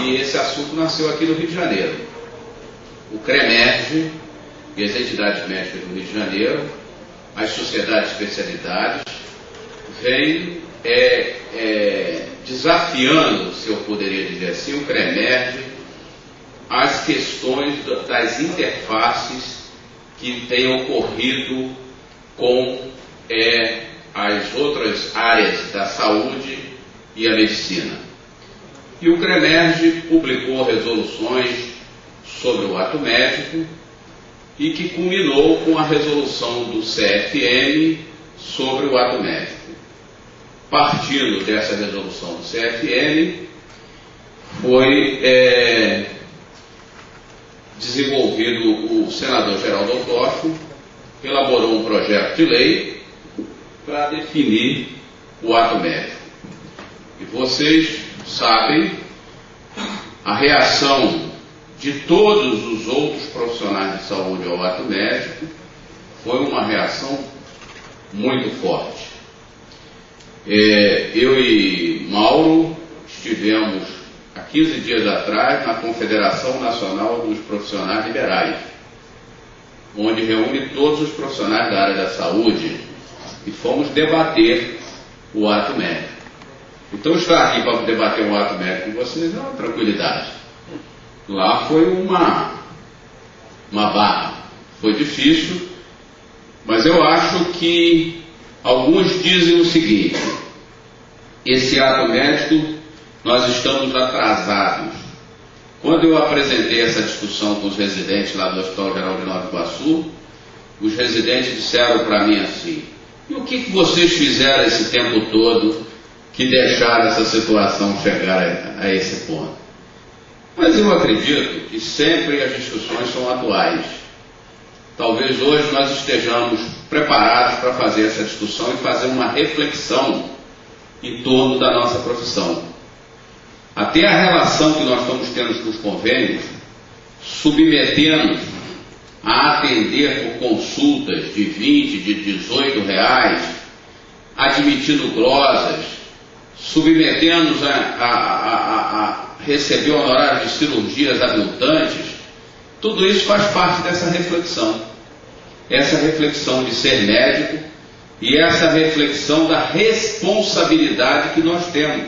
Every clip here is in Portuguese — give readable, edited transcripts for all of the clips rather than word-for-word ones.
que esse assunto nasceu aqui no Rio de Janeiro. O CREMERGE e as entidades médicas do Rio de Janeiro, as sociedades de especialidades, vêm desafiando, se eu poderia dizer assim, o CREMERGE, as questões das interfaces que têm ocorrido com as outras áreas da saúde e a medicina. E o CREMERGE publicou resoluções sobre o ato médico e que culminou com a resolução do CFM sobre o ato médico. Partindo dessa resolução do CFM, foi desenvolvido, o senador Geraldo Altoff elaborou um projeto de lei para definir o ato médico. E vocês sabem a reação de todos os outros profissionais de saúde ao ato médico foi uma reação muito forte. Eu e Mauro estivemos há 15 dias atrás na Confederação Nacional dos Profissionais Liberais, onde reúne todos os profissionais da área da saúde, e fomos debater o ato médico. Então estar aqui para debater o ato médico com vocês é uma tranquilidade. Lá foi uma barra, foi difícil, mas eu acho que alguns dizem o seguinte: esse ato médico, nós estamos atrasados. Quando eu apresentei essa discussão com os residentes lá do Hospital Geral de Nova Iguaçu, os residentes disseram para mim assim: e o que vocês fizeram esse tempo todo que deixaram essa situação chegar a esse ponto? Mas eu acredito que sempre as discussões são atuais. Talvez hoje nós estejamos preparados para fazer essa discussão e fazer uma reflexão em torno da nossa profissão. Até a relação que nós estamos tendo com os convênios, submetendo a atender por consultas de 20, de 18 reais, admitindo glosas, submetendo-nos a receber honorários de cirurgias aviltantes, tudo isso faz parte dessa reflexão. Essa reflexão de ser médico e essa reflexão da responsabilidade que nós temos.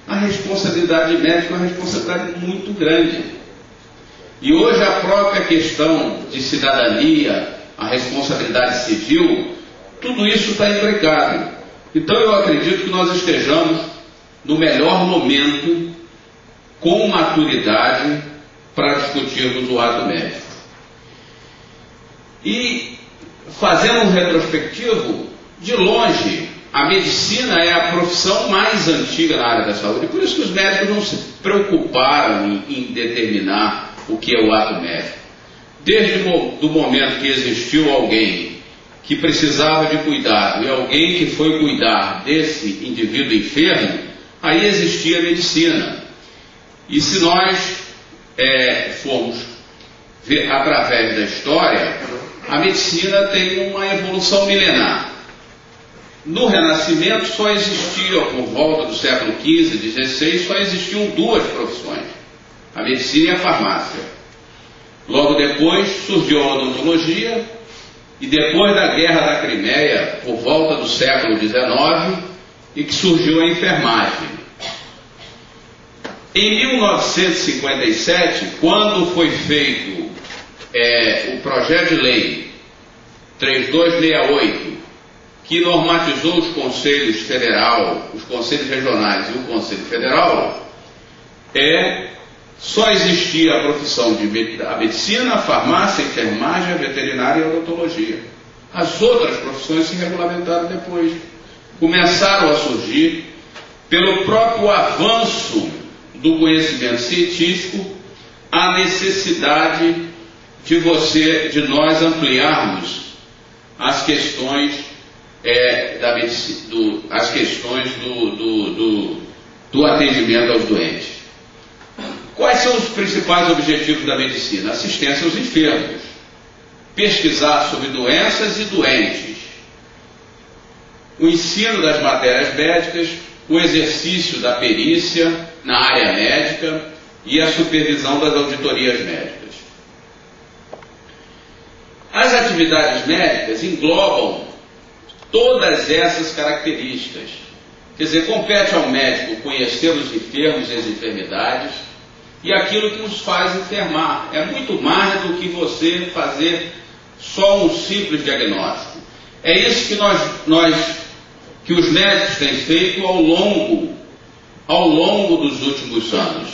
A responsabilidade médica é uma responsabilidade muito grande. E hoje a própria questão de cidadania, a responsabilidade civil, tudo isso está implicado. Então eu acredito que nós estejamos no melhor momento, com maturidade, para discutirmos o ato médico. E fazendo um retrospectivo, de longe, a medicina é a profissão mais antiga na área da saúde, por isso que os médicos não se preocuparam em determinar o que é o ato médico. Desde o momento que existiu alguém que precisava de cuidado e alguém que foi cuidar desse indivíduo enfermo, aí existia a medicina. E se nós formos ver através da história, a medicina tem uma evolução milenar. No Renascimento só existia, por volta do século XV, XVI, só existiam duas profissões, a medicina e a farmácia. Logo depois surgiu a odontologia, e depois da Guerra da Crimeia, por volta do século XIX, e que surgiu a enfermagem. Em 1957, quando foi feito o projeto de lei 3268, que normatizou os conselhos federal, os conselhos regionais e o Conselho Federal, só existia a profissão de a medicina, a farmácia, a enfermagem, a veterinária e a odontologia. As outras profissões se regulamentaram depois. Começaram a surgir pelo próprio avanço do conhecimento científico, a necessidade de nós ampliarmos as questões da medicina, as questões do atendimento aos doentes. Quais são os principais objetivos da medicina? Assistência aos enfermos, pesquisar sobre doenças e doentes, o ensino das matérias médicas, o exercício da perícia na área médica, e a supervisão das auditorias médicas. As atividades médicas englobam todas essas características. Quer dizer, compete ao médico conhecer os enfermos e as enfermidades e aquilo que os faz enfermar. É muito mais do que você fazer só um simples diagnóstico. É isso que os médicos têm feito ao longo dos últimos anos.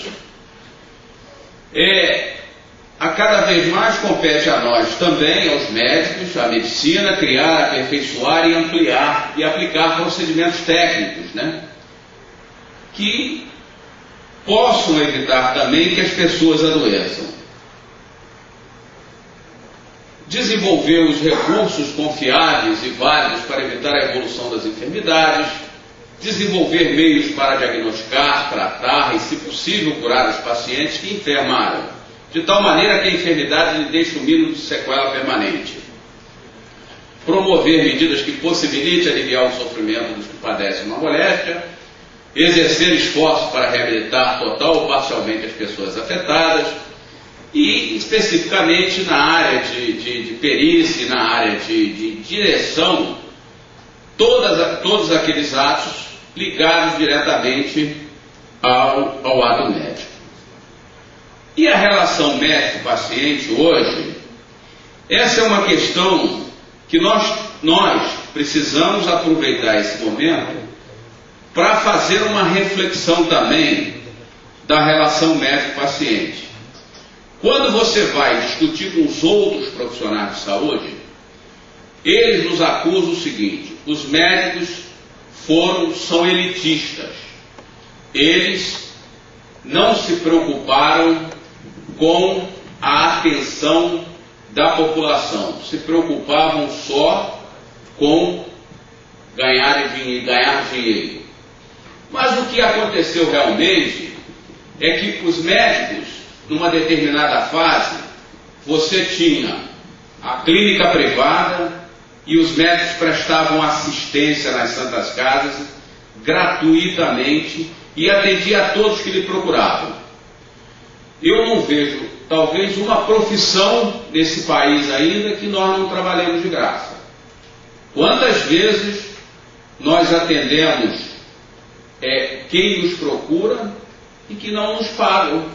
A cada vez mais compete a nós também, aos médicos, à medicina, criar, aperfeiçoar e ampliar e aplicar procedimentos técnicos, né, que possam evitar também que as pessoas adoeçam. Desenvolver os recursos confiáveis e válidos para evitar a evolução das enfermidades, desenvolver meios para diagnosticar, tratar e, se possível, curar os pacientes que enfermaram, de tal maneira que a enfermidade lhe deixe o mínimo de sequela permanente. Promover medidas que possibilitem aliviar o sofrimento dos que padecem uma moléstia, exercer esforços para reabilitar total ou parcialmente as pessoas afetadas e, especificamente, na área de perícia, na área de direção, todos aqueles atos ligados diretamente ao ato médico. E a relação médico-paciente hoje, essa é uma questão que nós precisamos aproveitar esse momento para fazer uma reflexão também da relação médico-paciente. Quando você vai discutir com os outros profissionais de saúde, eles nos acusam o seguinte: os médicos são elitistas. Eles não se preocuparam com a atenção da população, se preocupavam só com ganhar dinheiro. Mas o que aconteceu realmente é que os médicos, numa determinada fase, você tinha a clínica privada e os médicos prestavam assistência nas santas casas gratuitamente e atendia a todos que lhe procuravam. Eu não vejo, talvez, uma profissão nesse país ainda que nós não trabalhemos de graça. Quantas vezes nós atendemos quem nos procura e que não nos pagam?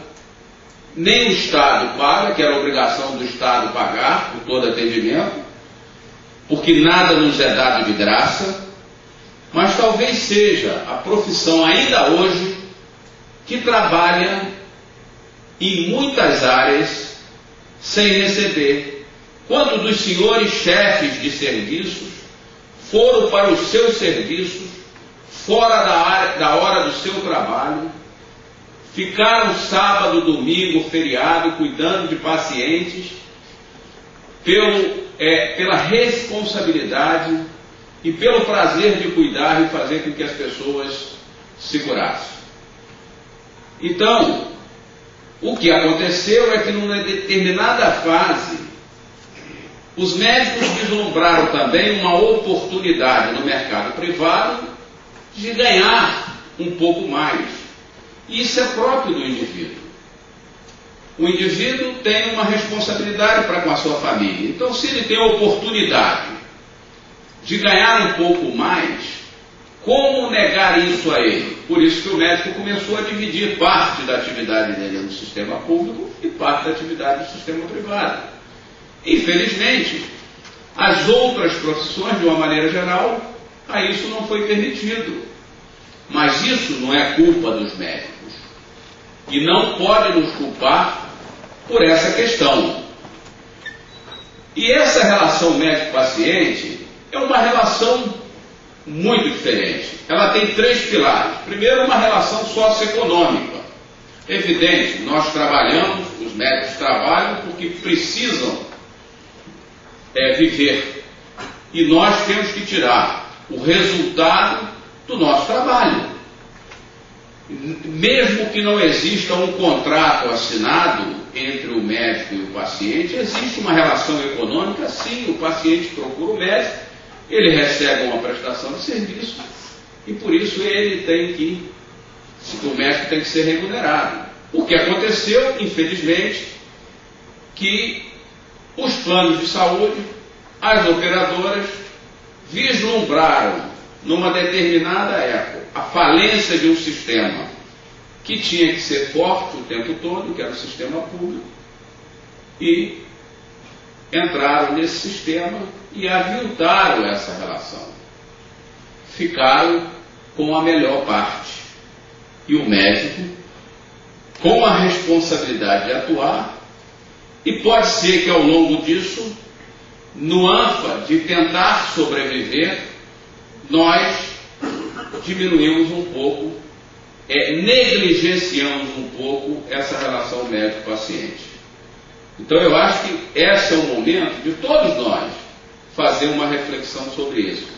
Nem o Estado paga, que era a obrigação do Estado pagar por todo atendimento, porque nada nos é dado de graça, mas talvez seja a profissão ainda hoje que trabalha em muitas áreas sem receber. Quando dos senhores chefes de serviços foram para os seus serviços fora da hora do seu trabalho, ficaram sábado, domingo, feriado, cuidando de pacientes, pela responsabilidade e pelo prazer de cuidar e fazer com que as pessoas se curassem. Então, o que aconteceu é que numa determinada fase, os médicos vislumbraram também uma oportunidade no mercado privado de ganhar um pouco mais. Isso é próprio do indivíduo. O indivíduo tem uma responsabilidade para com a sua família. Então, se ele tem a oportunidade de ganhar um pouco mais, como negar isso a ele? Por isso que o médico começou a dividir parte da atividade dele no sistema público e parte da atividade do sistema privado. Infelizmente, as outras profissões, de uma maneira geral, a isso não foi permitido. Mas isso não é culpa dos médicos. E não pode nos culpar por essa questão. E essa relação médico-paciente é uma relação muito diferente. Ela tem 3 pilares. Primeiro, uma relação socioeconômica. Evidente, nós trabalhamos, os médicos trabalham porque precisam viver. E nós temos que tirar o resultado do nosso trabalho. Mesmo que não exista um contrato assinado entre o médico e o paciente, existe uma relação econômica, sim. O paciente procura o médico, ele recebe uma prestação de serviço e por isso o médico tem que ser remunerado. O que aconteceu, infelizmente, que os planos de saúde, as operadoras, vislumbraram numa determinada época a falência de um sistema que tinha que ser forte o tempo todo, que era o sistema público, e entraram nesse sistema e aviltaram essa relação. Ficaram com a melhor parte. E o médico, com a responsabilidade de atuar, e pode ser que ao longo disso, no ânfase de tentar sobreviver, nós diminuímos um pouco, negligenciamos um pouco essa relação médico-paciente. Então eu acho que esse é o momento de todos nós fazer uma reflexão sobre isso.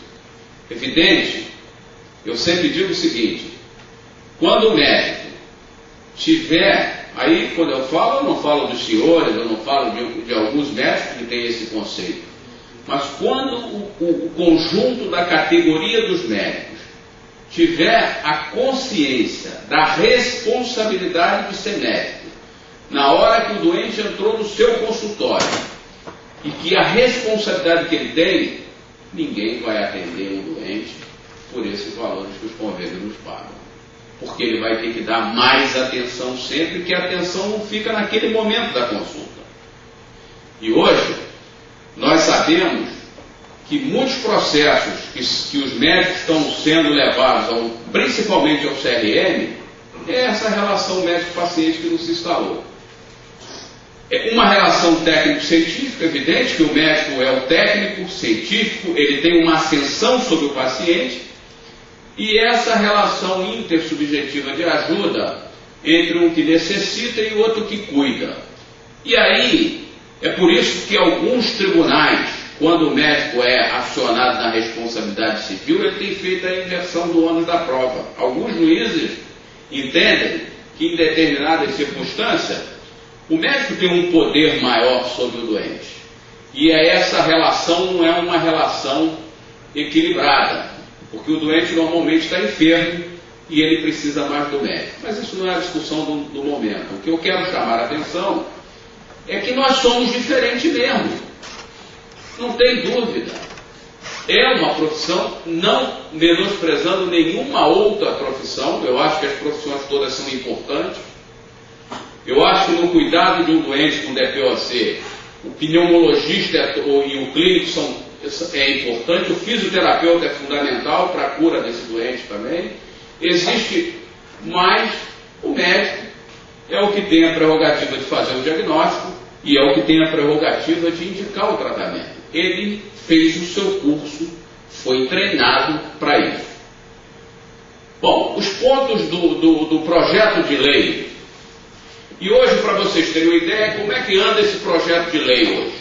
Evidente, eu sempre digo o seguinte: quando o médico tiver, aí quando eu não falo dos senhores, eu não falo de alguns médicos que têm esse conceito, mas quando o conjunto da categoria dos médicos tiver a consciência da responsabilidade de ser médico, na hora que o doente entrou no seu consultório, e que a responsabilidade que ele tem, ninguém vai atender o doente por esses valores que os convênios nos pagam. Porque ele vai ter que dar mais atenção sempre, que a atenção não fica naquele momento da consulta. E hoje, nós sabemos que muitos processos que os médicos estão sendo levados, principalmente ao CRM, é essa relação médico-paciente que não se instalou. É uma relação técnico-científica, evidente que o médico é o técnico científico, ele tem uma ascensão sobre o paciente, e essa relação intersubjetiva de ajuda entre um que necessita e o outro que cuida. E aí, é por isso que alguns tribunais, quando o médico é acionado na responsabilidade civil, ele tem feito a inversão do ônus da prova. Alguns juízes entendem que em determinadas circunstâncias, o médico tem um poder maior sobre o doente. E essa relação não é uma relação equilibrada, porque o doente normalmente está enfermo e ele precisa mais do médico. Mas isso não é a discussão do momento. O que eu quero chamar a atenção é que nós somos diferentes mesmo. Não tem dúvida. É uma profissão, não menosprezando nenhuma outra profissão. Eu acho que as profissões todas são importantes. Eu acho que no cuidado de um doente com DPOC, o pneumologista e o clínico é importante, o fisioterapeuta é fundamental para a cura desse doente também. Existe, mas o médico é o que tem a prerrogativa de fazer o diagnóstico e é o que tem a prerrogativa de indicar o tratamento. Ele fez o seu curso, foi treinado para isso. Bom, os pontos do projeto de lei. E hoje, para vocês terem uma ideia, como é que anda esse projeto de lei hoje?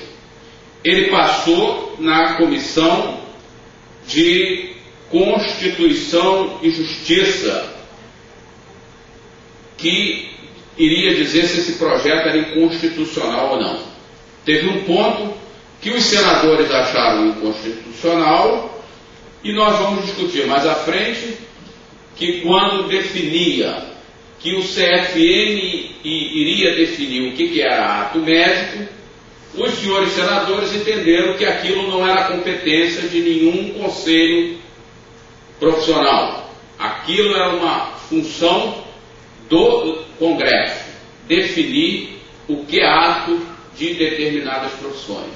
Ele passou na Comissão de Constituição e Justiça, que iria dizer se esse projeto era inconstitucional ou não. Teve um ponto que os senadores acharam inconstitucional, e nós vamos discutir mais à frente, que quando definia que o CFM iria definir o que era ato médico, os senhores senadores entenderam que aquilo não era competência de nenhum conselho profissional. Aquilo era uma função do Congresso, definir o que é ato de determinadas profissões.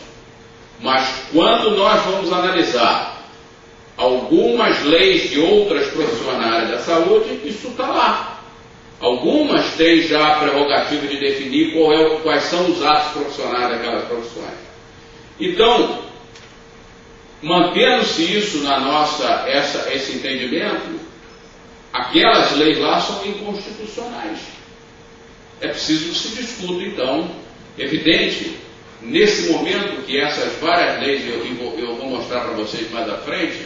Mas quando nós vamos analisar algumas leis de outras profissões na área da saúde, isso está lá. Algumas têm já a prerrogativa de definir quais são os atos profissionais daquelas profissões. Então, mantendo-se isso na nossa, esse entendimento, aquelas leis lá são inconstitucionais. É preciso que se discuta, então, evidente, nesse momento que essas várias leis, eu vou mostrar para vocês mais à frente,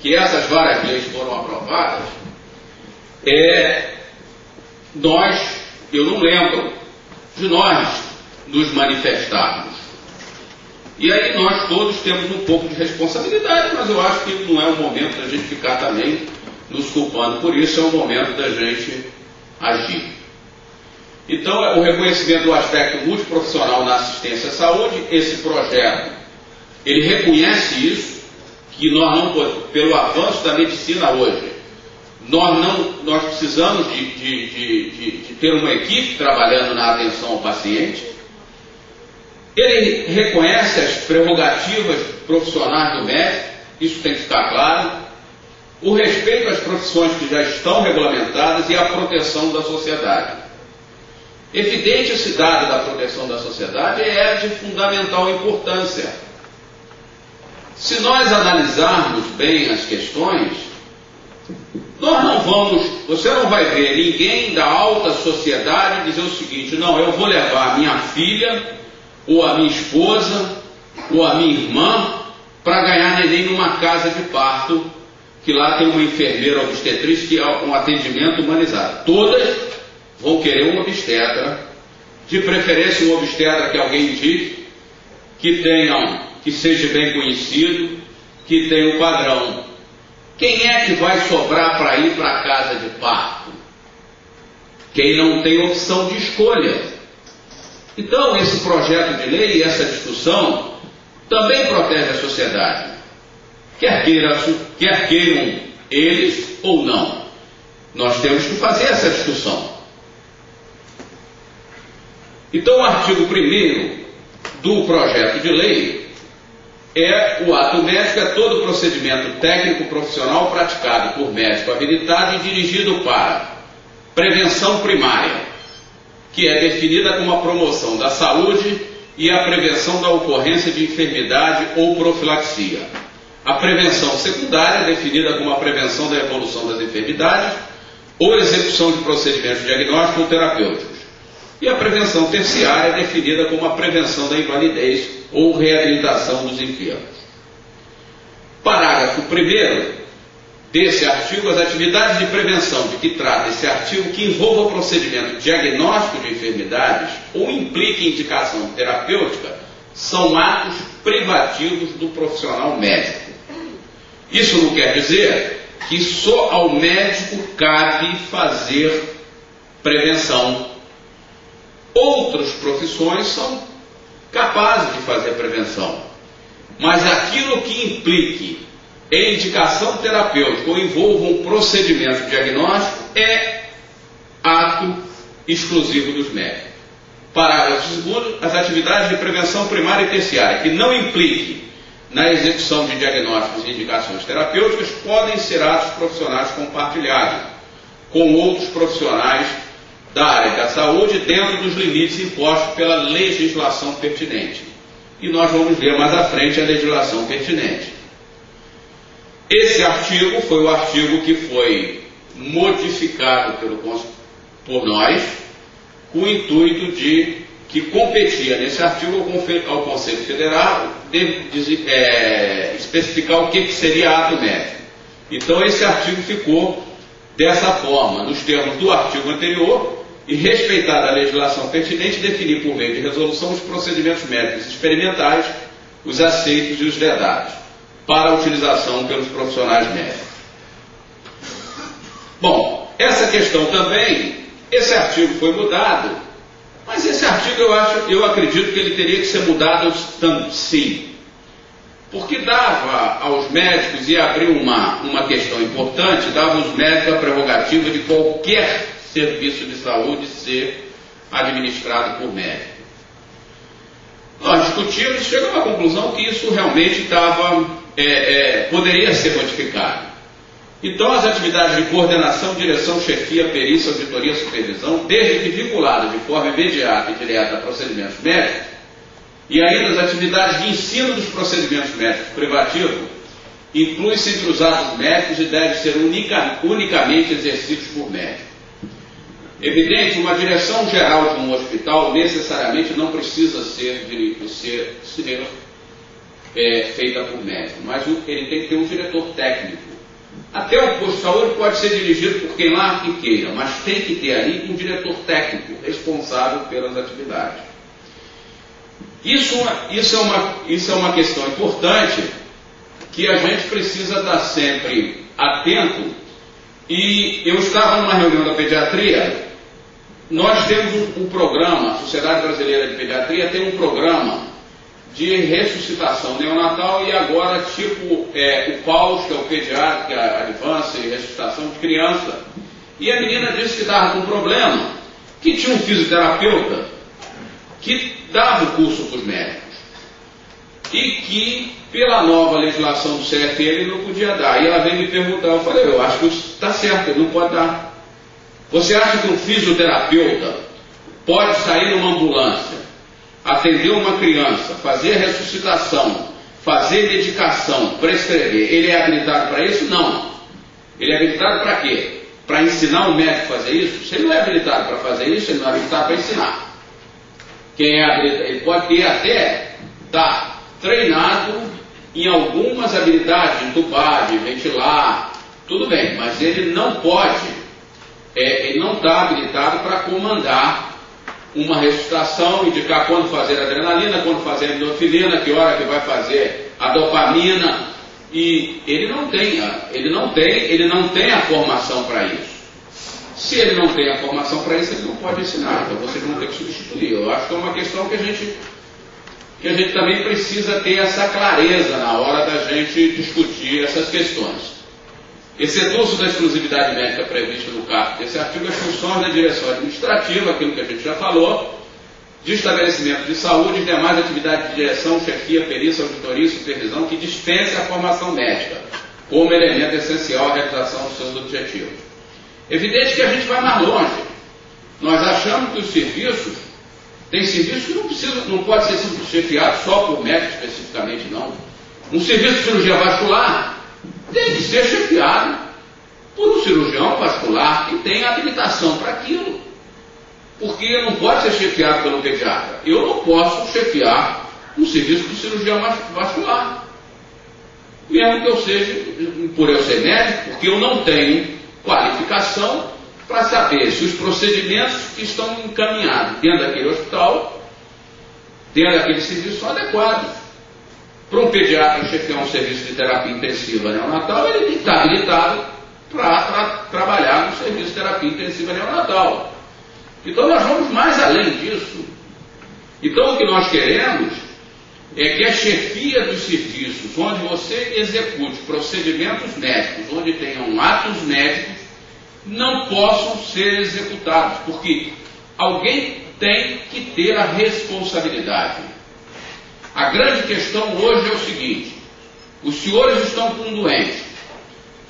que essas várias leis foram aprovadas, eu não lembro de nós nos manifestarmos. E aí nós todos temos um pouco de responsabilidade, mas eu acho que não é o momento da gente ficar também nos culpando por isso, é o momento da gente agir. Então, o reconhecimento do aspecto multiprofissional na assistência à saúde, esse projeto, ele reconhece isso, que nós não podemos, pelo avanço da medicina hoje, nós precisamos de ter uma equipe trabalhando na atenção ao paciente. Ele reconhece as prerrogativas profissionais do médico, isso tem que ficar claro, o respeito às profissões que já estão regulamentadas e a proteção da sociedade. Evidente, esse dado da proteção da sociedade é de fundamental importância. Se nós analisarmos bem as questões, você não vai ver ninguém da alta sociedade dizer o seguinte: não, eu vou levar a minha filha, ou a minha esposa, ou a minha irmã, para ganhar neném numa casa de parto, que lá tem uma enfermeira obstetriz que é um atendimento humanizado. Todas vão querer um obstetra, de preferência um obstetra que alguém indique, que seja bem conhecido, que tenha um padrão. Quem é que vai sobrar para ir para a casa de parto? Quem não tem opção de escolha. Então, esse projeto de lei e essa discussão também protege a sociedade, quer queiram eles ou não. Nós temos que fazer essa discussão. Então, o artigo 1º do projeto de lei é: o ato médico é todo procedimento técnico profissional praticado por médico habilitado e dirigido para prevenção primária, que é definida como a promoção da saúde e a prevenção da ocorrência de enfermidade ou profilaxia. A prevenção secundária é definida como a prevenção da evolução das enfermidades ou execução de procedimentos diagnósticos ou terapêuticos. E a prevenção terciária é definida como a prevenção da invalidez ou reabilitação dos enfermos. Parágrafo 1º desse artigo: as atividades de prevenção de que trata esse artigo que envolvam procedimento diagnóstico de enfermidades ou impliquem indicação terapêutica são atos privativos do profissional médico. Isso não quer dizer que só ao médico cabe fazer prevenção. Outras profissões são capazes de fazer prevenção, mas aquilo que implique em indicação terapêutica ou envolva um procedimento diagnóstico é ato exclusivo dos médicos. Parágrafo 2º: as atividades de prevenção primária e terciária que não impliquem na execução de diagnósticos e indicações terapêuticas podem ser atos profissionais compartilhados com outros profissionais da área da saúde dentro dos limites impostos pela legislação pertinente. E nós vamos ver mais à frente a legislação pertinente. Esse artigo foi o artigo que foi modificado por nós, com o intuito de que competia nesse artigo ao Conselho Federal especificar o que seria ato médico. Então esse artigo ficou dessa forma, nos termos do artigo anterior, e respeitada a legislação pertinente, definir por meio de resolução os procedimentos médicos experimentais, os aceitos e os vedados, para a utilização pelos profissionais médicos. Bom, essa questão também, esse artigo foi mudado, mas esse artigo eu acredito que ele teria que ser mudado sim, porque dava aos médicos, e abriu uma questão importante, dava aos médicos a prerrogativa de qualquer serviço de saúde ser administrado por médico. Nós discutimos e chegamos à conclusão que isso realmente poderia ser modificado. Então, as atividades de coordenação, direção, chefia, perícia, auditoria, supervisão, desde que vinculadas de forma imediata e direta a procedimentos médicos, e ainda as atividades de ensino dos procedimentos médicos privativos, inclui-se entre os atos médicos e deve ser unicamente exercidos por médicos. Evidente, uma direção geral de um hospital necessariamente não precisa ser feita por médico, mas ele tem que ter um diretor técnico. Até o posto de saúde pode ser dirigido por quem lá que queira, mas tem que ter ali um diretor técnico responsável pelas atividades. Isso é uma questão importante que a gente precisa estar sempre atento. E eu estava numa reunião da pediatria nós temos um programa, a Sociedade Brasileira de Pediatria tem um programa de ressuscitação neonatal e agora tipo o PAUS, que é o Pediátrica Advance e Ressuscitação de Criança. E a menina disse que estava com um problema, que tinha um fisioterapeuta que dava o curso para os médicos e que pela nova legislação do CFM ele não podia dar. E ela veio me perguntar, eu falei, eu acho que está certo, ele não pode dar. Você acha que um fisioterapeuta pode sair numa ambulância, atender uma criança, fazer ressuscitação, fazer medicação, prescrever? Ele é habilitado para isso? Não. Ele é habilitado para quê? Para ensinar o médico a fazer isso? Se ele não é habilitado para fazer isso, ele não é habilitado para ensinar. Quem é habilitado, ele pode ter até estar treinado em algumas habilidades, de entubar, de ventilar, tudo bem, mas ele não pode, ele não está habilitado para comandar uma ressuscitação, indicar quando fazer a adrenalina, quando fazer a endorfina, que hora que vai fazer a dopamina, e ele não tem a formação para isso. Se ele não tem a formação para isso, ele não pode ensinar, então vocês vão ter que substituir. Eu acho que é uma questão que a gente também precisa ter essa clareza na hora da gente discutir essas questões. Excetua-se da exclusividade médica prevista no caput desse artigo as funções da direção administrativa, aquilo que a gente já falou, de estabelecimento de saúde e demais atividades de direção, chefia, perícia, auditoria e supervisão que dispense a formação médica, como elemento essencial à realização dos seus objetivos. Evidente que a gente vai mais longe. Nós achamos que os serviços, tem serviços que não pode ser chefiado só por médico especificamente, não. Um serviço de cirurgia vascular tem que ser chefiado por um cirurgião vascular que tem habilitação para aquilo. Porque não pode ser chefiado pelo pediatra. Eu não posso chefiar um serviço de cirurgião vascular. Mesmo que eu seja, por eu ser médico, porque eu não tenho qualificação para saber se os procedimentos que estão encaminhados dentro daquele hospital, dentro daquele serviço, são adequados. Para um pediatra chefiar um serviço de terapia intensiva neonatal, ele tem que estar habilitado para trabalhar no serviço de terapia intensiva neonatal. Então nós vamos mais além disso. Então o que nós queremos é que a chefia dos serviços, onde você execute procedimentos médicos, onde tenham atos médicos, não possam ser executados, porque alguém tem que ter a responsabilidade. A grande questão hoje é o seguinte: os senhores estão com um doente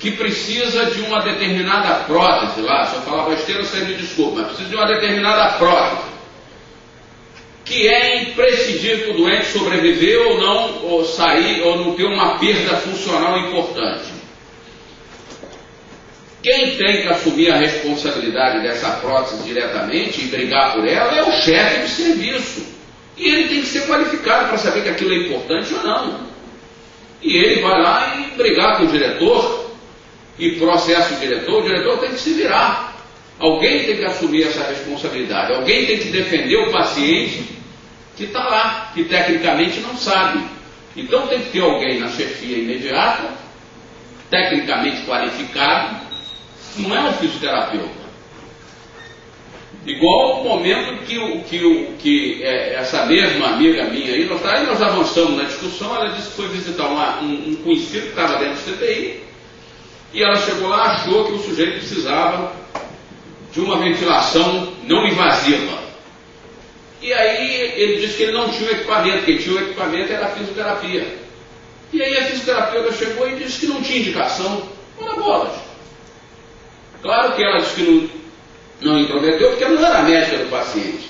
que precisa de uma determinada prótese lá, se eu falar besteira, você me desculpa, mas precisa de uma determinada prótese, que é imprescindível que o doente sobreviver ou não, ou sair, ou não ter uma perda funcional importante. Quem tem que assumir a responsabilidade dessa prótese diretamente e brigar por ela é o chefe de serviço. E ele tem que ser qualificado para saber que aquilo é importante ou não. E ele vai lá e brigar com o diretor, e processo o diretor tem que se virar. Alguém tem que assumir essa responsabilidade, alguém tem que defender o paciente que está lá, que tecnicamente não sabe. Então tem que ter alguém na chefia imediata, tecnicamente qualificado, não é um fisioterapeuta. Igual o momento que essa mesma amiga minha aí, nós avançamos na discussão, ela disse que foi visitar um conhecido que estava dentro do CTI, e ela chegou lá, achou que o sujeito precisava de uma ventilação não invasiva. E aí ele disse que ele não tinha o equipamento, quem tinha o equipamento era a fisioterapia. E aí a fisioterapeuta chegou e disse que não tinha indicação. Ora bolas. Claro que ela disse que não intrometeu, porque ela não era a médica do paciente.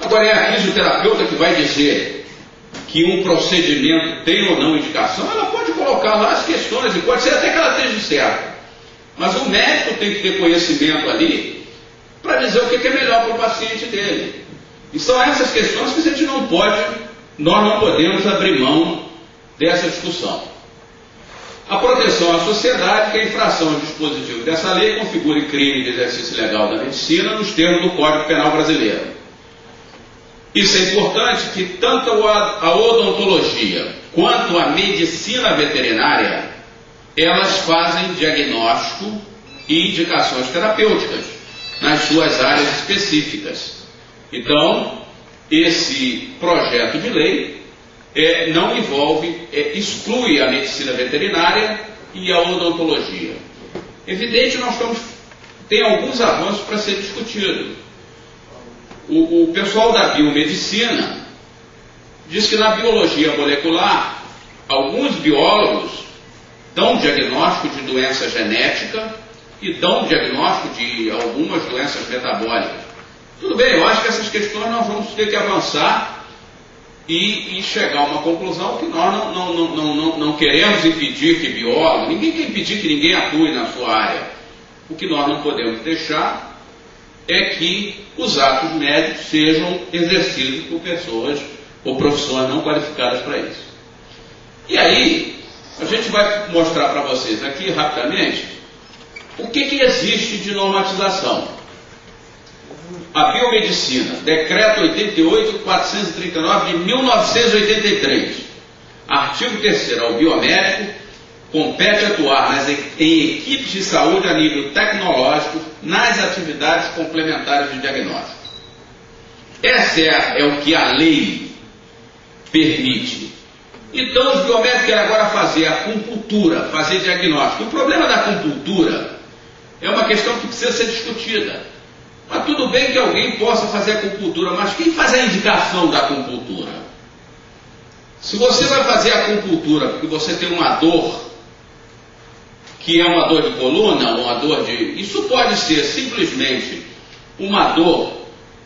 Agora é a fisioterapeuta que vai dizer que um procedimento tem ou não indicação, ela pode colocar lá as questões, e pode ser até que ela esteja certa. Mas o médico tem que ter conhecimento ali para dizer o que é melhor para o paciente dele. E são essas questões que a gente não pode, nós não podemos abrir mão dessa discussão. A proteção à sociedade, que a infração ao dispositivo dessa lei configure crime de exercício legal da medicina nos termos do Código Penal brasileiro. Isso é importante que tanto a odontologia quanto a medicina veterinária, elas fazem diagnóstico e indicações terapêuticas. nas suas áreas específicas. Então, esse projeto de lei não envolve, exclui a medicina veterinária e a odontologia. Evidente, tem alguns avanços para ser discutido. O pessoal da biomedicina diz que na biologia molecular, alguns biólogos dão diagnóstico de doença genética e dão diagnóstico de algumas doenças metabólicas. Tudo bem, eu acho que essas questões nós vamos ter que avançar e chegar a uma conclusão que nós não queremos impedir que biólogos, ninguém quer impedir que ninguém atue na sua área. O que nós não podemos deixar é que os atos médicos sejam exercidos por pessoas ou profissões não qualificadas para isso. E aí, a gente vai mostrar para vocês aqui rapidamente o que existe de normatização. A biomedicina, decreto 88.439 de 1983, artigo 3º, ao biomédico compete atuar em equipes de saúde a nível tecnológico nas atividades complementares de diagnóstico. Essa é o que a lei permite. Então os biomédicos querem agora fazer acupuntura, fazer diagnóstico. O problema da acupuntura é uma questão que precisa ser discutida. Mas tudo bem que alguém possa fazer acupuntura, mas quem faz a indicação da acupuntura? Se você vai fazer acupuntura porque você tem uma dor, que é uma dor de coluna, uma dor de... Isso pode ser simplesmente uma dor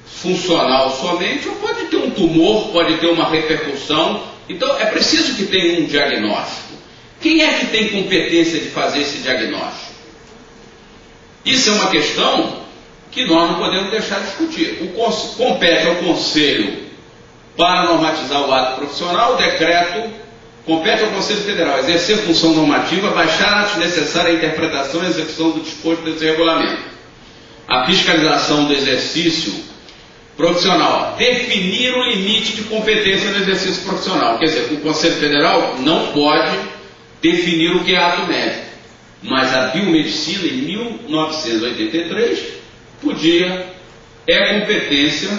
funcional somente, ou pode ter um tumor, pode ter uma repercussão. Então é preciso que tenha um diagnóstico. Quem é que tem competência de fazer esse diagnóstico? Isso é uma questão que nós não podemos deixar de discutir. Compete ao Conselho, para normatizar o ato profissional, o decreto compete ao Conselho Federal exercer função normativa, baixar atos necessários à interpretação e execução do disposto desse regulamento. A fiscalização do exercício profissional, definir o limite de competência no exercício profissional. Quer dizer, o Conselho Federal não pode definir o que é ato médico, mas a biomedicina, em 1983, é competência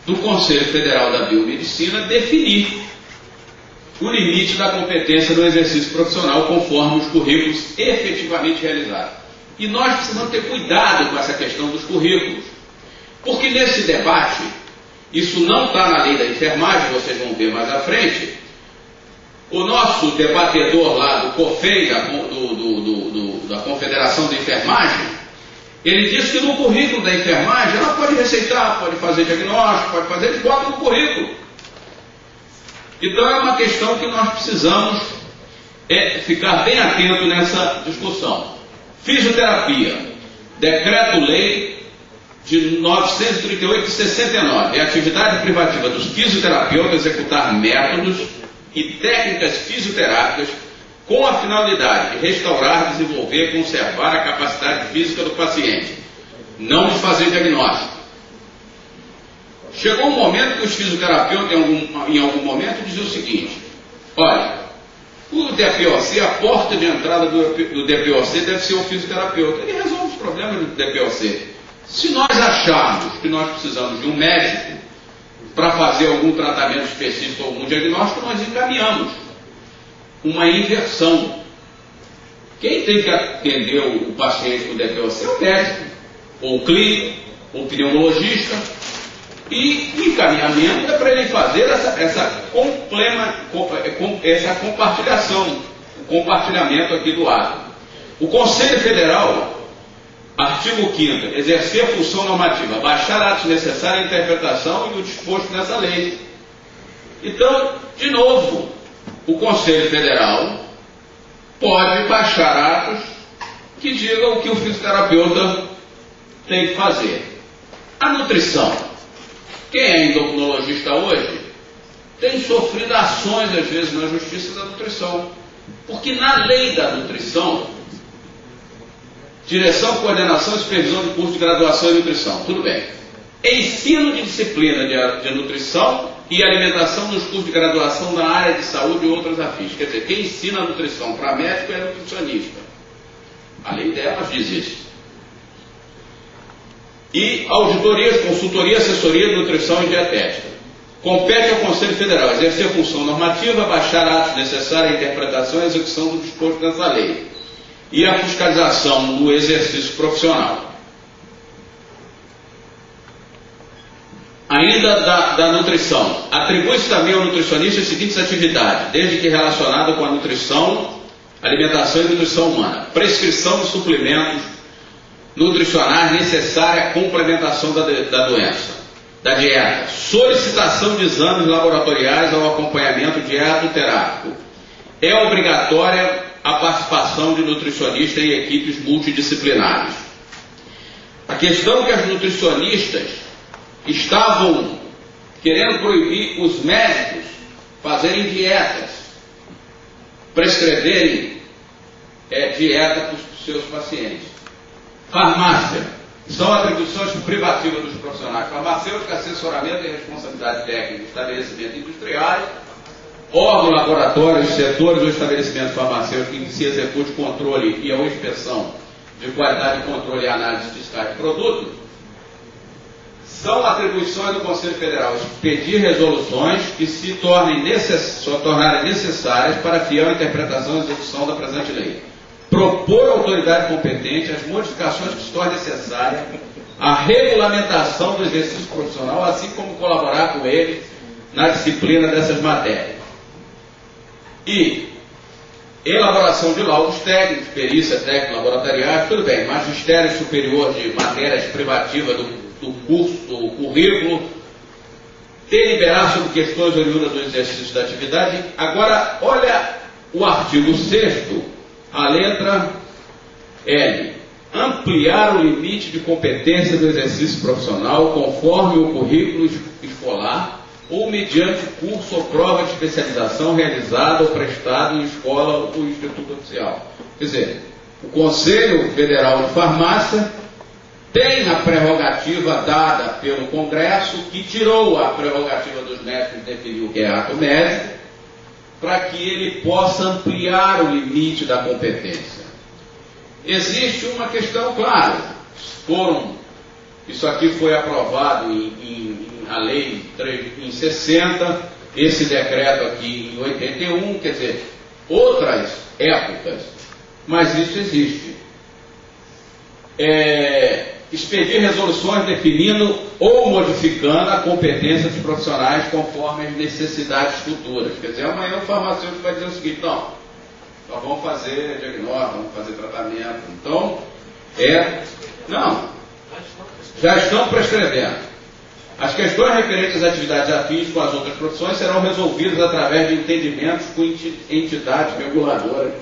do Conselho Federal da Biomedicina definir o limite da competência no exercício profissional conforme os currículos efetivamente realizados. E nós precisamos ter cuidado com essa questão dos currículos, porque nesse debate, isso não está na lei da enfermagem, vocês vão ver mais à frente, o nosso debatedor lá do COFEI, da Confederação de Enfermagem, ele diz que no currículo da enfermagem ela pode receitar, pode fazer diagnóstico, pode fazer, eles botam no currículo. Então é uma questão que nós precisamos ficar bem atento nessa discussão. Fisioterapia, decreto-lei de 938 de 69, é a atividade privativa dos fisioterapeutas executar métodos e técnicas fisioterápicas com a finalidade de restaurar, desenvolver e conservar a capacidade física do paciente, não de fazer diagnóstico. Chegou um momento que os fisioterapeutas, em algum momento, diziam o seguinte: olha, o DPOC, a porta de entrada do DPOC deve ser o fisioterapeuta. Ele resolve os problemas do DPOC. Se nós acharmos que nós precisamos de um médico para fazer algum tratamento específico, algum diagnóstico, nós encaminhamos uma inversão. Quem tem que atender o paciente com DPOC é o médico, ou o clínico, ou o pneumologista. E o encaminhamento é para ele fazer essa compartilhação, o compartilhamento aqui do ato. O Conselho Federal, artigo 5º, exercer a função normativa, baixar atos necessários à interpretação e o disposto nessa lei. Então, de novo, o Conselho Federal pode baixar atos que digam o que o fisioterapeuta tem que fazer. A nutrição. Quem é endocrinologista hoje tem sofrido ações, às vezes, na justiça da nutrição. Porque na lei da nutrição, direção, coordenação e supervisão de curso de graduação em nutrição, tudo bem. Ensino de disciplina de nutrição e alimentação nos cursos de graduação da área de saúde e outras afins. Quer dizer, quem ensina a nutrição para médico é nutricionista. A lei delas diz isso. E auditorias, consultoria, assessoria, nutrição e dietética. Compete ao Conselho Federal exercer função normativa, baixar atos necessários à interpretação e execução do disposto nessa lei e a fiscalização do exercício profissional. Ainda da nutrição. Atribui-se também ao nutricionista as seguintes atividades, desde que relacionada com a nutrição, alimentação e nutrição humana. Prescrição de suplementos nutricionais necessários à complementação da doença, da dieta. Solicitação de exames laboratoriais ao acompanhamento dietoterápico. É obrigatória a participação de nutricionista em equipes multidisciplinares. A questão é que as nutricionistas estavam querendo proibir os médicos fazerem dietas, prescreverem dieta para os seus pacientes. Farmácia. São atribuições privativas dos profissionais farmacêuticos, assessoramento e responsabilidade técnica de estabelecimentos industriais, órgão, laboratórios, setores ou estabelecimentos farmacêuticos em que se execute controle e a inspeção de qualidade, controle e análise fiscal de produtos. São atribuições do Conselho Federal expedir resoluções que se tornarem necessárias para a fiel interpretação e execução da presente lei. Propor à autoridade competente as modificações que se tornem necessárias à regulamentação do exercício profissional, assim como colaborar com ele na disciplina dessas matérias. E elaboração de laudos técnicos, perícia técnica laboratoriais, tudo bem, magistério superior de matérias privativas do curso, do currículo, deliberar sobre questões oriundas do exercício da atividade. Agora, olha o artigo 6º, a letra L. Ampliar o limite de competência do exercício profissional conforme o currículo escolar ou mediante curso ou prova de especialização realizada ou prestada em escola ou instituto oficial. Quer dizer, o Conselho Federal de Farmácia tem a prerrogativa dada pelo Congresso, que tirou a prerrogativa dos médicos e definiu que é ato médico, para que ele possa ampliar o limite da competência. Existe uma questão clara. Isso aqui foi aprovado a lei em 60, esse decreto aqui em 81, quer dizer, outras épocas, mas isso existe. Expedir resoluções definindo ou modificando a competência dos profissionais conforme as necessidades futuras. Quer dizer, amanhã o farmacêutico vai dizer o seguinte: não, nós vamos fazer diagnóstico, vamos fazer tratamento. Então, não, já estão prescrevendo. As questões referentes às atividades afins com as outras profissões serão resolvidas através de entendimentos com entidades reguladoras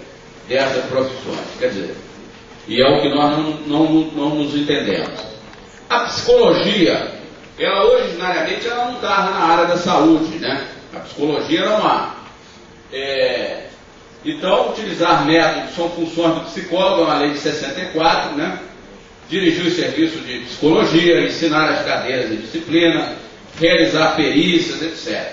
dessas profissões. Quer dizer, e é o que nós não nos entendemos. A psicologia, ela originariamente ela não estava na área da saúde, né? A psicologia era uma... Então, utilizar métodos são funções do psicólogo, é uma lei de 64, né? Dirigir os serviços de psicologia, ensinar as cadeiras de disciplina, realizar perícias, etc.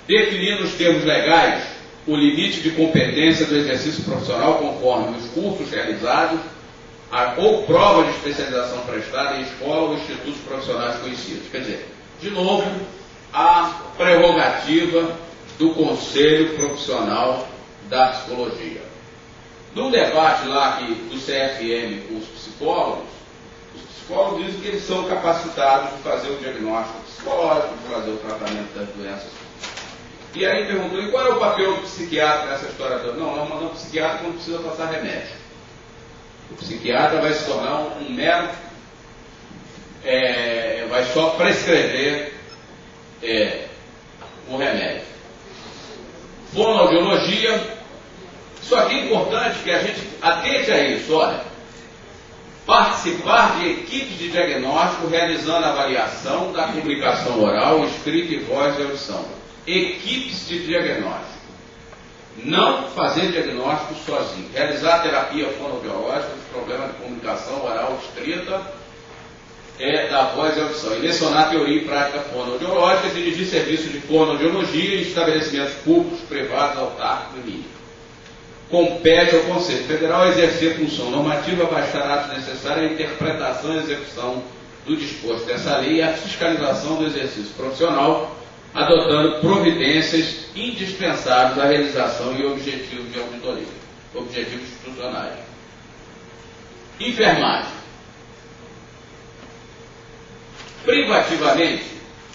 Definir nos termos legais o limite de competência do exercício profissional conforme os cursos realizados ou prova de especialização prestada em escola ou institutos profissionais conhecidos. Quer dizer, de novo, a prerrogativa do Conselho Profissional da Psicologia. No debate lá do CFM com os psicólogos dizem que eles são capacitados de fazer o diagnóstico psicológico, de fazer o tratamento das doenças. E aí perguntou: e qual é o papel do psiquiatra nessa história toda? Não, nós mandamos psiquiatra quando precisa passar remédio. O psiquiatra vai se tornar um mero, vai só prescrever o remédio. Fonoaudiologia, isso aqui é importante que a gente atente a isso, olha. Participar de equipes de diagnóstico realizando avaliação da comunicação oral, escrita e voz e audição. Equipes de diagnóstico. Não fazer diagnóstico sozinho. Realizar terapia fonoaudiológica dos problemas de comunicação oral escrita, da voz e audição. E lecionar teoria e prática fonoaudiológica, dirigir serviços de fonoaudiologia em estabelecimentos públicos, privados, autárquicos e mídia. Compete ao Conselho Federal exercer função normativa, baixar atos necessários à interpretação e execução do disposto dessa lei e a fiscalização do exercício profissional, adotando providências indispensáveis à realização e objetivos de auditoria, objetivos institucionais. Enfermagem. Privativamente,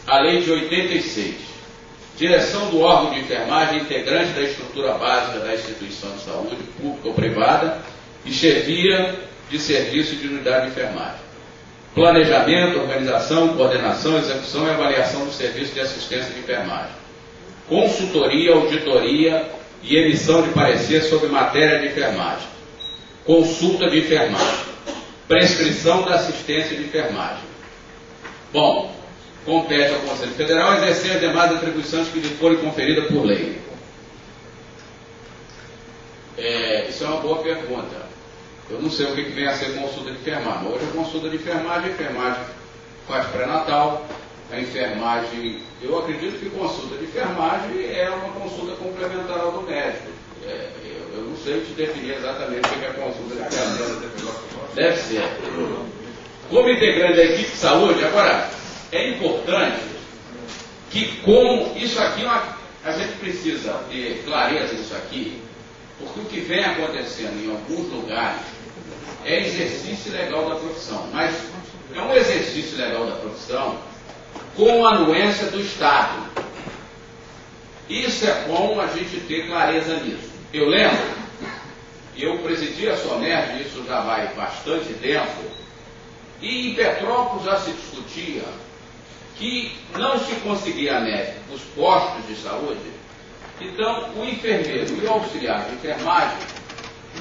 a lei de 86, direção do órgão de enfermagem integrante da estrutura básica da instituição de saúde, pública ou privada, e chefia de serviço de unidade de enfermagem. Planejamento, organização, coordenação, execução e avaliação do serviço de assistência de enfermagem. Consultoria, auditoria e emissão de parecer sobre matéria de enfermagem. Consulta de enfermagem. Prescrição da assistência de enfermagem. Bom, compete ao Conselho Federal exercer as demais atribuições que lhe forem conferidas por lei. Isso é uma boa pergunta. Eu não sei o que vem a ser consulta de enfermagem. Hoje a consulta de enfermagem, a enfermagem faz pré-natal, a enfermagem, eu acredito que consulta de enfermagem é uma consulta complementar ao do médico. Eu não sei te definir exatamente o que é consulta de enfermagem. Deve ser. Como integrante da equipe de saúde, agora, é importante que como isso aqui, a gente precisa ter clareza disso aqui, porque o que vem acontecendo em alguns lugares é exercício legal da profissão, mas é um exercício legal da profissão com a anuência do Estado. Isso é bom a gente ter clareza nisso. Eu lembro, eu presidi a SOMERG, isso já vai bastante tempo, e em Petrópolis já se discutia que não se conseguia médico os postos de saúde. Então, o enfermeiro e o auxiliar de enfermagem,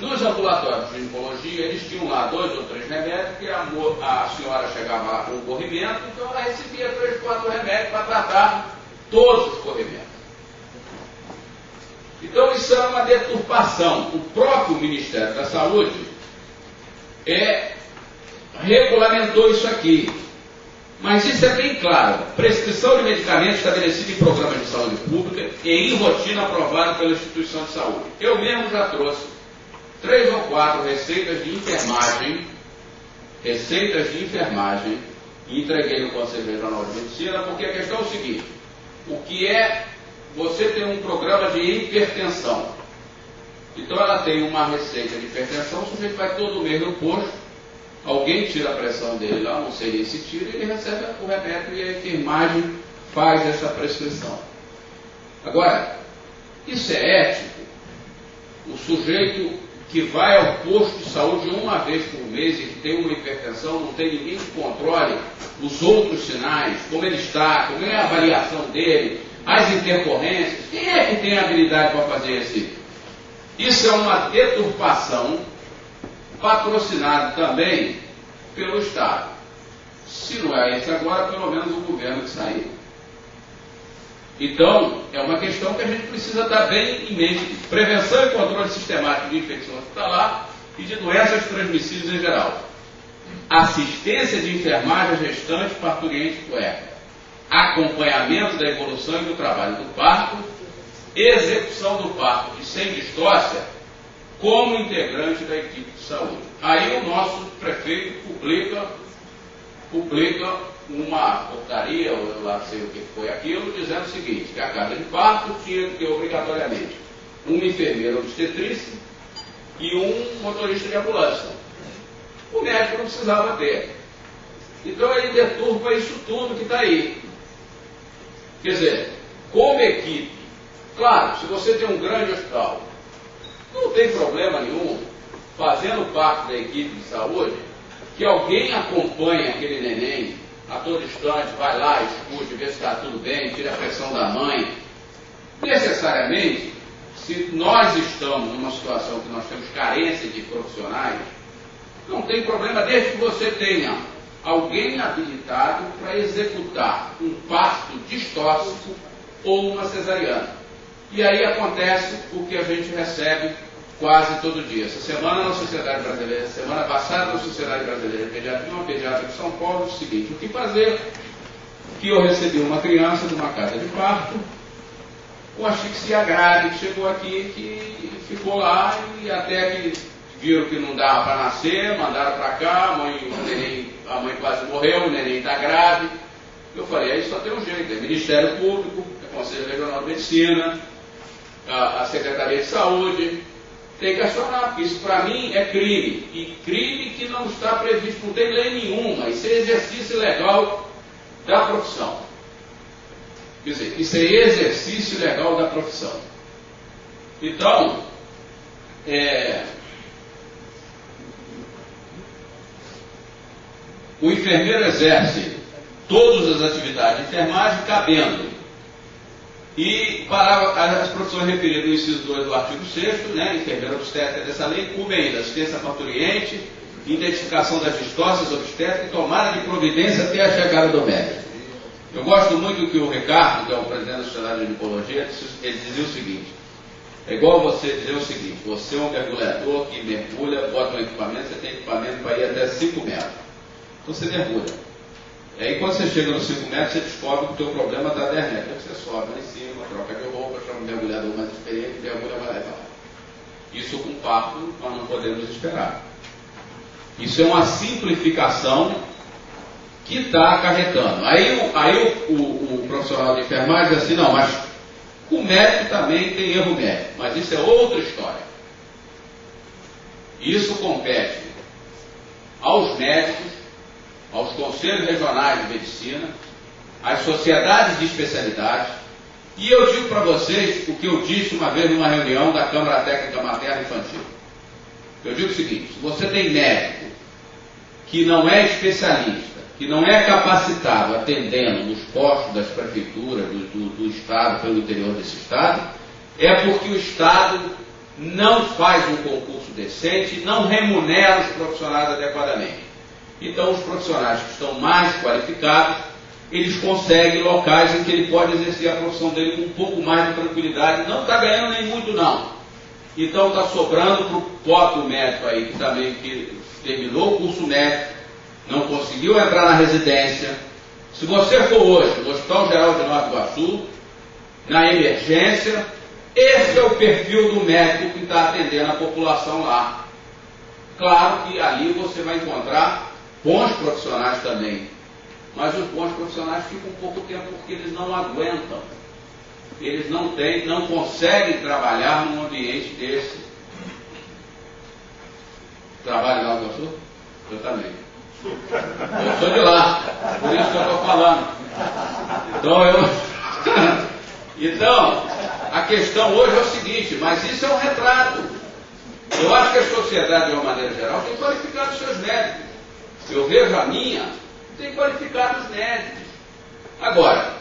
nos ambulatórios de ginecologia, eles tinham lá 2 ou 3 remédios, que a senhora chegava lá com um corrimento, então ela recebia 3, 4 remédios para tratar todos os corrimentos. Então, isso é uma deturpação. O próprio Ministério da Saúde regulamentou isso aqui. Mas isso é bem claro. Prescrição de medicamentos estabelecida em programas de saúde pública e em rotina aprovada pela instituição de saúde. Eu mesmo já trouxe 3 ou 4 receitas de enfermagem, e entreguei no Conselho Regional de Medicina, porque a questão é o seguinte: o que é você ter um programa de hipertensão? Então ela tem uma receita de hipertensão, o sujeito vai todo mês no posto, alguém tira a pressão dele lá, não sei nem se tira, e ele recebe o remédio e a enfermagem faz essa prescrição. Agora, isso é ético? O sujeito que vai ao posto de saúde uma vez por mês e que tem uma hipertensão, não tem ninguém que controle os outros sinais, como ele está, como é a avaliação dele, as intercorrências, quem é que tem habilidade para fazer isso é uma deturpação patrocinado também pelo Estado. Se não é esse agora, pelo menos o governo que saiu. Então, é uma questão que a gente precisa estar bem em mente. Prevenção e controle sistemático de infecção hospitalar e de doenças transmissíveis em geral. Assistência de enfermagem gestante, parturiente e puérpera. Acompanhamento da evolução e do trabalho do parto. Execução do parto e sem distócia como integrante da equipe de saúde. Aí o nosso prefeito publica uma portaria, ou eu lá sei o que foi aquilo, dizendo o seguinte, que a casa de parto tinha que ter obrigatoriamente uma enfermeira obstetrícia e um motorista de ambulância. O médico não precisava ter. Então ele deturpa isso tudo que está aí. Quer dizer, como equipe, claro, se você tem um grande hospital, não tem problema nenhum, fazendo parte da equipe de saúde, que alguém acompanhe aquele neném a todo instante, vai lá, escute, vê se está tudo bem, tira a pressão da mãe. Necessariamente, se nós estamos numa situação que nós temos carência de profissionais, não tem problema desde que você tenha alguém habilitado para executar um parto distóxico ou uma cesariana. E aí acontece o que a gente recebe quase todo dia. Essa semana na Sociedade Brasileira, semana passada na Sociedade Brasileira de Pediatria, uma pediatra de São Paulo, disse o seguinte: o que fazer? Que eu recebi uma criança de uma casa de parto com asfixia grave, que chegou aqui, que ficou lá e até que viram que não dava para nascer, mandaram para cá, a mãe quase morreu, o neném está grave. Eu falei, aí só tem um jeito, é Ministério Público, é Conselho Regional de Medicina, a Secretaria de Saúde, tem que acionar, porque isso para mim é crime, e crime que não está previsto, não tem lei nenhuma, isso é exercício legal da profissão. Quer dizer, isso é exercício legal da profissão. Então, o enfermeiro exerce todas as atividades de enfermagem cabendo. E para as profissões referidas no inciso 2 do artigo 6º, né, enfermeiro obstétrica dessa lei, inclui ainda assistência parturiente, identificação das distócias obstétricas e tomada de providência até a chegada do médico. Eu gosto muito que o Ricardo, que é o presidente da Sociedade de Ginecologia, ele dizia o seguinte: é igual você dizer o seguinte, você é um mergulhador que mergulha, bota um equipamento, você tem equipamento para ir até 5 metros. Então você mergulha. E aí quando você chega nos 5 metros, você descobre que o teu problema está 10 metros. Aí você sobe lá em cima, troca de roupa, chama um mergulhador mais experiente, mergulha mais levar. Isso com parto nós não podemos esperar. Isso é uma simplificação que está acarretando. Aí o profissional de enfermagem diz assim, não, mas o médico também tem erro médico, mas isso é outra história. Isso compete aos médicos, aos conselhos regionais de medicina, às sociedades de especialidade, e eu digo para vocês o que eu disse uma vez numa reunião da Câmara Técnica Materna Infantil. Eu digo o seguinte: se você tem médico que não é especialista, que não é capacitado atendendo nos postos das prefeituras, do Estado, pelo interior desse Estado, é porque o Estado não faz um concurso decente, não remunera os profissionais adequadamente. Então, os profissionais que estão mais qualificados, eles conseguem locais em que ele pode exercer a profissão dele com um pouco mais de tranquilidade. Não está ganhando nem muito, não. Então, está sobrando para o pobre médico aí, que também terminou o curso médico, não conseguiu entrar na residência. Se você for hoje no Hospital Geral de Nova Iguaçu, na emergência, esse é o perfil do médico que está atendendo a população lá. Claro que ali você vai encontrar bons profissionais também, mas os bons profissionais ficam um pouco tempo porque eles não aguentam. Eles não conseguem trabalhar num ambiente desse. Trabalha lá no Iguaçu? Eu também. Eu sou de lá, por isso que eu estou falando. Então, a questão hoje é o seguinte, mas isso é um retrato. Eu acho que a sociedade, de uma maneira geral, tem qualificado os seus médicos. Eu vejo a minha, tem qualificado os médicos. Agora,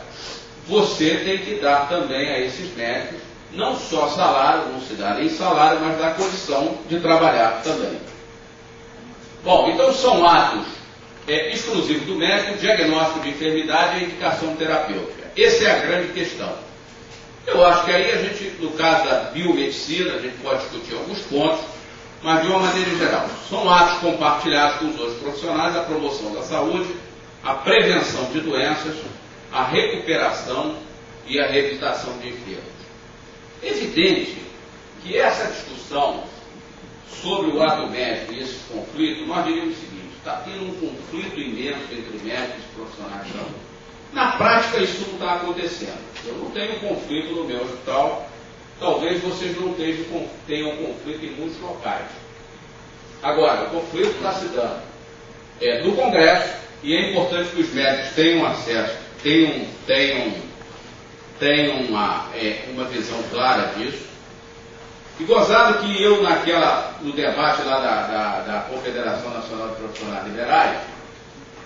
você tem que dar também a esses médicos, não só salário, não se dá nem salário, mas dar condição de trabalhar também. Bom, então são atos exclusivos do médico, diagnóstico de enfermidade e indicação terapêutica. Essa é a grande questão. Eu acho que aí a gente, no caso da biomedicina, a gente pode discutir alguns pontos, mas de uma maneira geral, são atos compartilhados com os outros profissionais, a promoção da saúde, a prevenção de doenças, a recuperação e a reabilitação de enfermos. Evidente que essa discussão sobre o ato médico e esses conflitos, nós diríamos o seguinte: está tendo um conflito imenso entre médicos e profissionais de saúde. Na prática, isso não está acontecendo. Eu não tenho conflito no meu hospital, talvez vocês não tenham conflito em muitos locais. Agora, o conflito está se dando no Congresso, e é importante que os médicos tenham acesso, tenham uma visão clara disso. E gozado que eu, no debate lá da Confederação Nacional de Profissionais Liberais,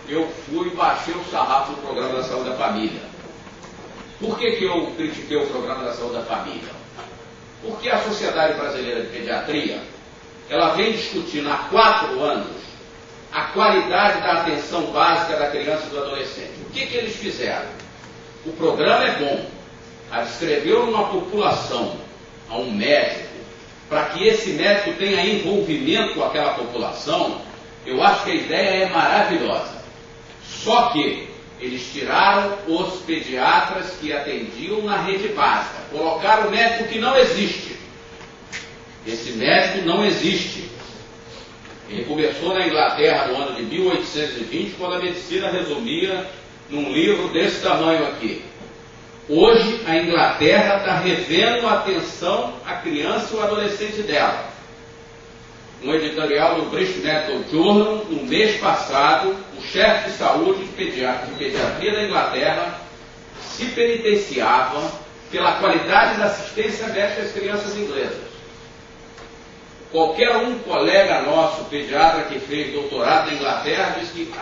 eu fui e baixei o sarrafo do Programa da Saúde da Família. Por que eu critiquei o Programa da Saúde da Família? Porque a Sociedade Brasileira de Pediatria, ela vem discutindo há 4 anos a qualidade da atenção básica da criança e do adolescente. O que eles fizeram? O programa é bom, escreveu numa população, a um médico, para que esse médico tenha envolvimento com aquela população. Eu acho que a ideia é maravilhosa. Só que eles tiraram os pediatras que atendiam na rede básica, colocaram o médico que não existe. Esse médico não existe. Ele começou na Inglaterra no ano de 1820, quando a medicina resumia num livro desse tamanho aqui. Hoje, a Inglaterra está revendo a atenção à criança e ao adolescente dela. Um editorial do British Medical Journal, no mês passado, o chefe de saúde de pediatria da Inglaterra se penitenciava pela qualidade da assistência médica às crianças inglesas. Qualquer colega nosso, pediatra, que fez doutorado na Inglaterra, disse que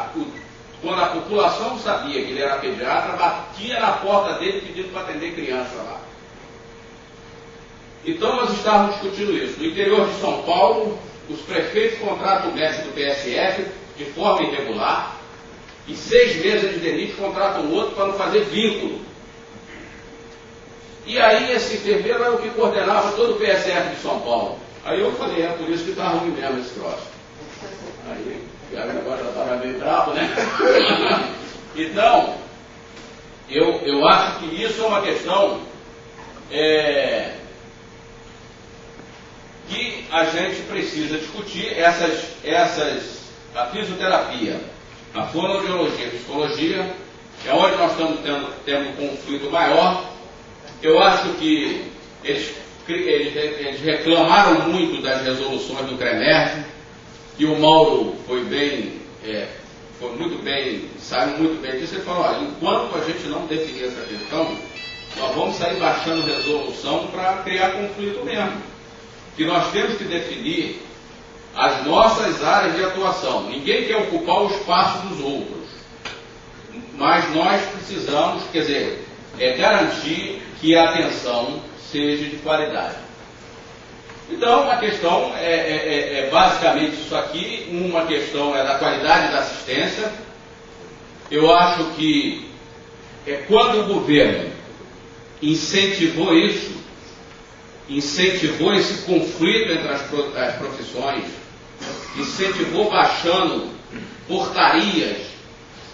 quando a população sabia que ele era pediatra, batia na porta dele pedindo para atender criança lá. Então nós estávamos discutindo isso. No interior de São Paulo, os prefeitos contratam o médico do PSF de forma irregular e 6 meses de demite contratam outro para não fazer vínculo. E aí esse enfermeiro era o que coordenava todo o PSF de São Paulo. Aí eu falei, é por isso que está ruim mesmo esse troço. Aí, agora já estava meio bravo, né? Então, eu acho que isso é uma questão que a gente precisa discutir. A fisioterapia, a fonoaudiologia, a psicologia, é onde nós estamos tendo um conflito maior. Eu acho que eles reclamaram muito das resoluções do CREMERG, e o Mauro foi muito bem, saiu muito bem disso. Ele falou, olha, enquanto a gente não definir essa questão, nós vamos sair baixando resolução para criar conflito mesmo. Que nós temos que definir as nossas áreas de atuação. Ninguém quer ocupar o espaço dos outros, mas nós precisamos, quer dizer, garantir que a atenção seja de qualidade. Então, a questão é basicamente isso aqui. Uma questão é da qualidade da assistência. Eu acho que quando o governo incentivou isso, incentivou esse conflito entre as profissões, incentivou baixando portarias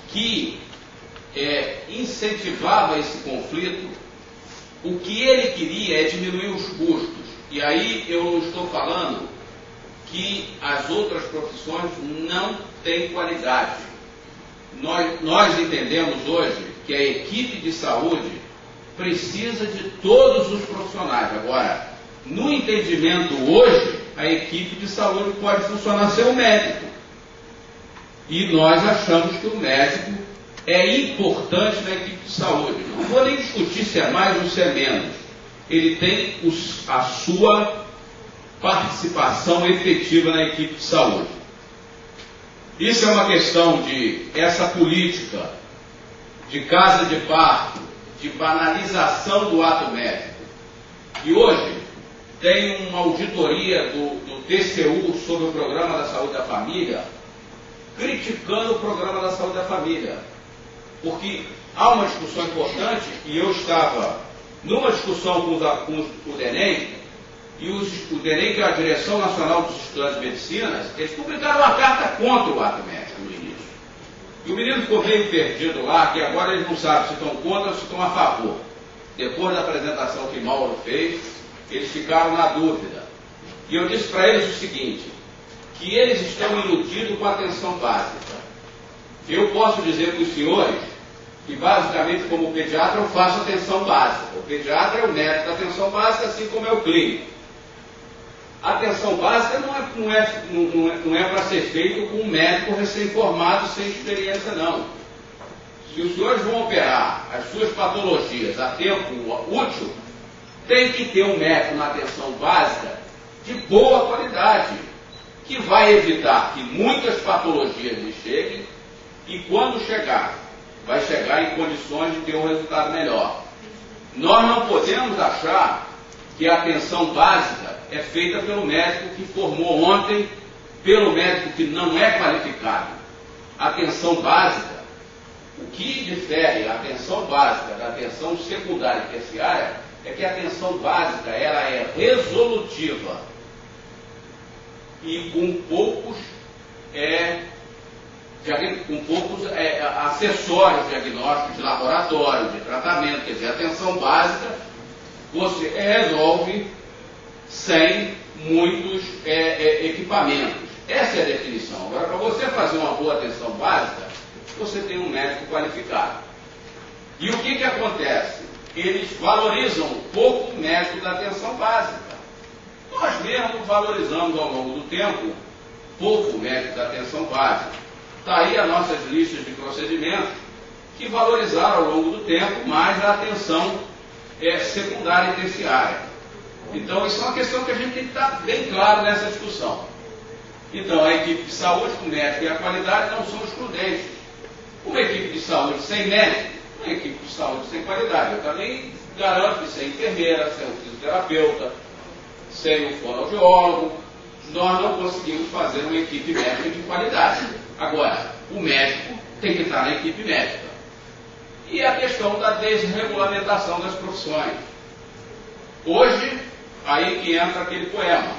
que incentivava esse conflito, o que ele queria é diminuir os custos. E aí eu não estou falando que as outras profissões não têm qualidade. Nós entendemos hoje que a equipe de saúde precisa de todos os profissionais. Agora, no entendimento hoje, a equipe de saúde pode funcionar sem o médico. E nós achamos que o médico é importante na equipe de saúde. Não vou nem discutir se é mais ou se é menos. Ele tem a sua participação efetiva na equipe de saúde. Isso é uma questão de essa política de casa de parto, de banalização do ato médico. E hoje tem uma auditoria do TCU sobre o Programa da Saúde da Família, criticando o Programa da Saúde da Família. Porque há uma discussão importante, e eu estava numa discussão com o DENEM, e o DENEM, que é a Direção Nacional dos Estudantes de Medicina, eles publicaram uma carta contra o ato médico no início. E o menino ficou meio perdido lá, que agora eles não sabem se estão contra ou se estão a favor. Depois da apresentação que Mauro fez, eles ficaram na dúvida. E eu disse para eles o seguinte, que eles estão iludidos com a atenção básica. Eu posso dizer para os senhores que basicamente como pediatra eu faço atenção básica. O pediatra é o médico da atenção básica, assim como é o clínico. A atenção básica não é para ser feito com um médico recém-formado sem experiência, não. Se os senhores vão operar as suas patologias a tempo útil, tem que ter um médico na atenção básica de boa qualidade, que vai evitar que muitas patologias lhe cheguem e quando chegar, vai chegar em condições de ter um resultado melhor. Nós não podemos achar que a atenção básica é feita pelo médico que formou ontem, pelo médico que não é qualificado. A atenção básica, o que difere a atenção básica da atenção secundária e terciária é que a atenção básica ela é resolutiva e com poucos acessórios diagnósticos de laboratório, de tratamento. Quer dizer, a atenção básica você resolve sem muitos equipamentos. Essa é a definição. Agora, para você fazer uma boa atenção básica, você tem um médico qualificado. E o que acontece? Eles valorizam pouco o médico da atenção básica. Nós mesmos valorizamos ao longo do tempo pouco o médico da atenção básica. Está aí as nossas listas de procedimentos que valorizaram ao longo do tempo mais a atenção secundária e terciária. Então, isso é uma questão que a gente tem que estar bem claro nessa discussão. Então, a equipe de saúde com médico e a qualidade não são excludentes. Uma equipe de saúde sem médico, uma equipe de saúde sem qualidade. Eu também garanto que sem enfermeira, sem um fisioterapeuta, sem um fonoaudiólogo, nós não conseguimos fazer uma equipe médica de qualidade. Agora, o médico tem que estar na equipe médica. E a questão da desregulamentação das profissões. Hoje, aí que entra aquele poema.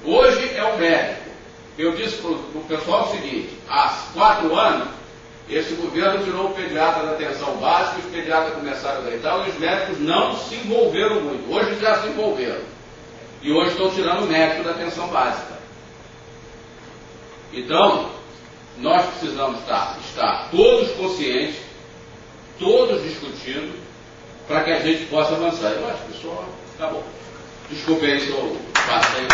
Hoje é o médico. Eu disse para o pessoal o seguinte: há 4 anos, esse governo tirou o pediatra da atenção básica, os pediatras começaram a deitar e os médicos não se envolveram muito. Hoje já se envolveram. E hoje estão tirando o médico da atenção básica. Então, nós precisamos estar todos conscientes, todos discutindo, para que a gente possa avançar. Eu acho que só... Tá bom. Desculpe aí se eu passei.